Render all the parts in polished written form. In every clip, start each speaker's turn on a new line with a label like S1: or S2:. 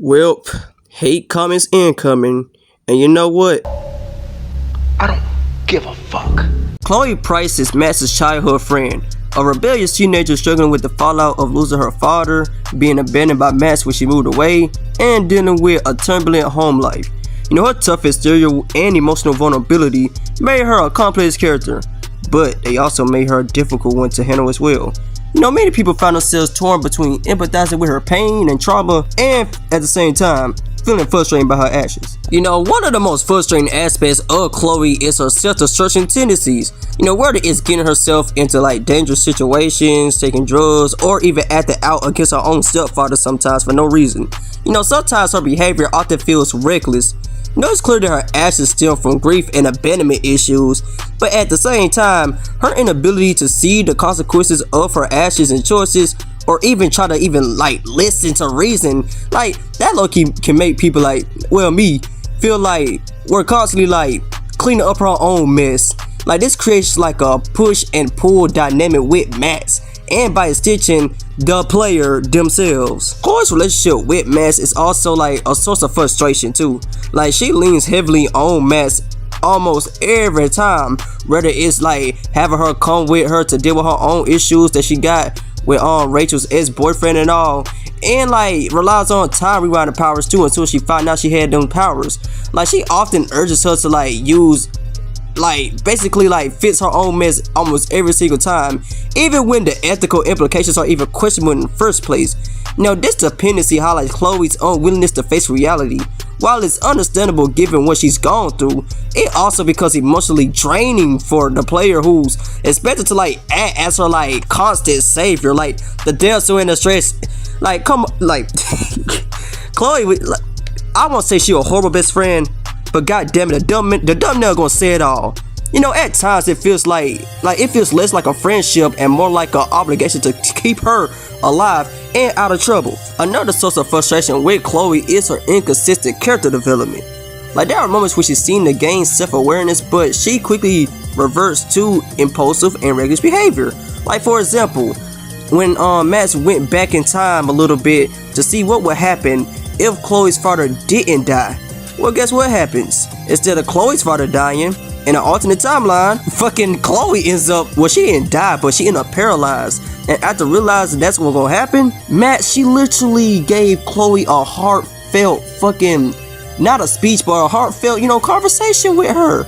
S1: Welp, hate comments incoming, and you know what?
S2: I don't give a fuck.
S1: Chloe Price is Max's childhood friend, a rebellious teenager struggling with the fallout of losing her father, being abandoned by Max when she moved away, and dealing with a turbulent home life. You know, her tough exterior and emotional vulnerability made her a complex character, but they also made her a difficult one to handle as well. You know, many people find themselves torn between empathizing with her pain and trauma and, at the same time, feeling frustrated by her actions. You know, one of the most frustrating aspects of Chloe is her self-destruction tendencies. You know, whether it's getting herself into dangerous situations, taking drugs, or even acting out against her own stepfather sometimes for no reason. You know, sometimes her behavior often feels reckless. You know, it's clear that her actions stem from grief and abandonment issues, but at the same time, her inability to see the consequences of her actions and choices, or even try to listen to reason, that low-key can make people me, feel like we're constantly cleaning up her own mess. This creates a push and pull dynamic with Max, and by extension, the player themselves. Chloe's relationship with Max is also a source of frustration too. She leans heavily on Max almost every time, whether it's having her come with her to deal with her own issues that she got with Rachel's ex-boyfriend and all, and relies on time rewinding powers too until she found out she had them powers. She often urges her to use basically fits her own mess almost every single time, even when the ethical implications are even questionable in the first place. Now, this dependency highlights Chloe's unwillingness to face reality. While it's understandable given what she's gone through, it also becomes emotionally draining for the player who's expected to act as her constant savior, the damsel in distress. Chloe, I won't say she a horrible best friend, but goddamn it, the dumb nigga gonna say it all. You know, at times it feels it feels less like a friendship and more like an obligation to keep her alive and out of trouble. Another source of frustration with Chloe is her inconsistent character development. There are moments where she seems to gain self-awareness, but she quickly reverts to impulsive and reckless behavior. For example, when Max went back in time a little bit to see what would happen if Chloe's father didn't die. Well, guess what happens? Instead of Chloe's father dying, in an alternate timeline, fucking Chloe ends up, well, she didn't die, but she ended up paralyzed. And after realizing that's what's gonna happen, she literally gave Chloe a heartfelt fucking, not a speech, but a heartfelt, conversation with her.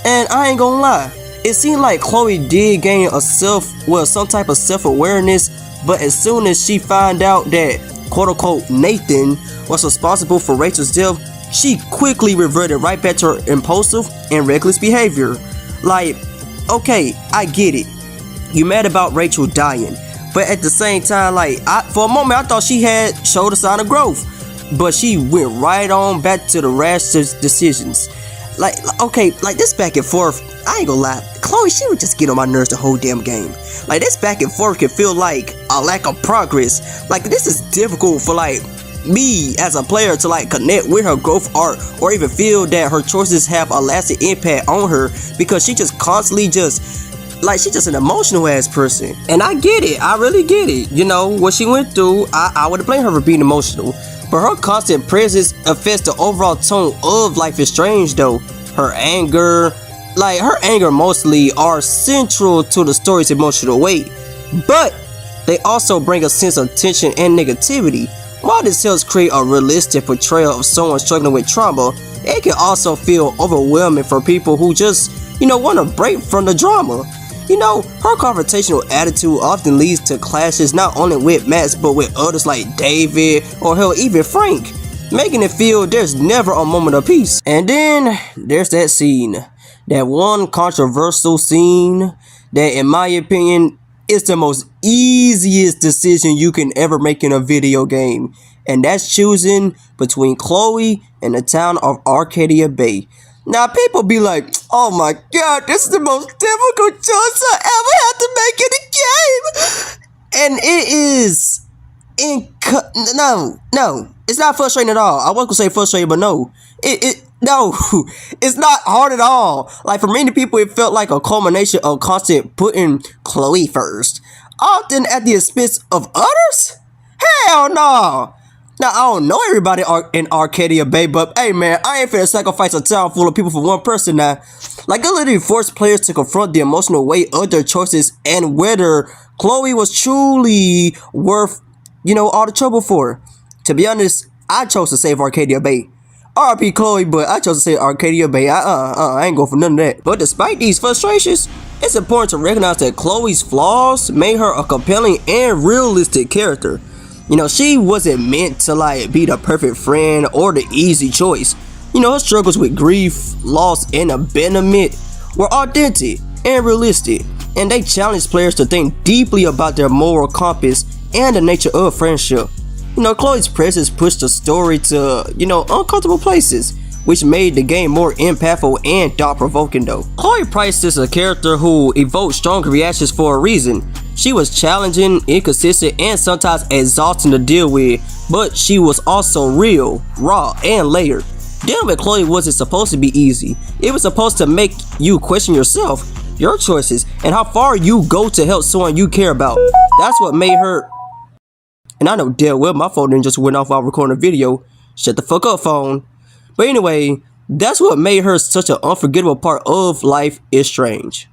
S1: And I ain't gonna lie, it seemed like Chloe did gain some type of self-awareness, but as soon as she found out that, quote-unquote, Nathan was responsible for Rachel's death, she quickly reverted right back to her impulsive and reckless behavior. Okay, I get it. You mad about Rachel dying, but at the same time, for a moment I thought she had showed a sign of growth, but she went right on back to the rash decisions. This back and forth, I ain't gonna lie, Chloe, she would just get on my nerves the whole damn game. This back and forth can feel like a lack of progress. This is difficult for me as a player to connect with her growth arc, or even feel that her choices have a lasting impact on her, because she just constantly she's just an emotional ass person. And I get it, I really get it. You know, what she went through, I wouldn't blame her for being emotional, but her constant presence affects the overall tone of Life is Strange though. Her anger mostly are central to the story's emotional weight, but they also bring a sense of tension and negativity. While this helps create a realistic portrayal of someone struggling with trauma, it can also feel overwhelming for people who just, want a break from the drama. Her confrontational attitude often leads to clashes not only with Max, but with others like David, or hell, even Frank, making it feel there's never a moment of peace. And then there's that scene, that one controversial scene that, in my opinion, it's the most easiest decision you can ever make in a video game, and that's choosing between Chloe and the town of Arcadia Bay. Now, people be like, oh my god, this is the most difficult choice I ever had to make in a game! And it is... No, it's not frustrating at all. I was gonna say frustrating, but no. No, it's not hard at all. For many people, it felt like a culmination of constant putting Chloe first, often at the expense of others. Hell no! Now, I don't know everybody in Arcadia Bay, but hey man, I ain't finna sacrifice a town full of people for one person now. Like, it literally forced players to confront the emotional weight of their choices and whether Chloe was truly worth, all the trouble for her. To be honest, I chose to save Arcadia Bay. RP Chloe, but I chose to save Arcadia Bay. I ain't going for none of that. But despite these frustrations, it's important to recognize that Chloe's flaws made her a compelling and realistic character. She wasn't meant to be the perfect friend or the easy choice. Her struggles with grief, loss, and abandonment were authentic and realistic, and they challenged players to think deeply about their moral compass and the nature of friendship. Chloe's presence pushed the story to, uncomfortable places, which made the game more impactful and thought-provoking though. Chloe Price is a character who evoked strong reactions for a reason. She was challenging, inconsistent, and sometimes exhausting to deal with, but she was also real, raw, and layered. Dealing with Chloe wasn't supposed to be easy. It was supposed to make you question yourself, your choices, and how far you go to help someone you care about. That's what made her... And I know damn well my phone didn't just went off while recording a video. Shut the fuck up, phone. But anyway, that's what made her such an unforgettable part of Life is Strange.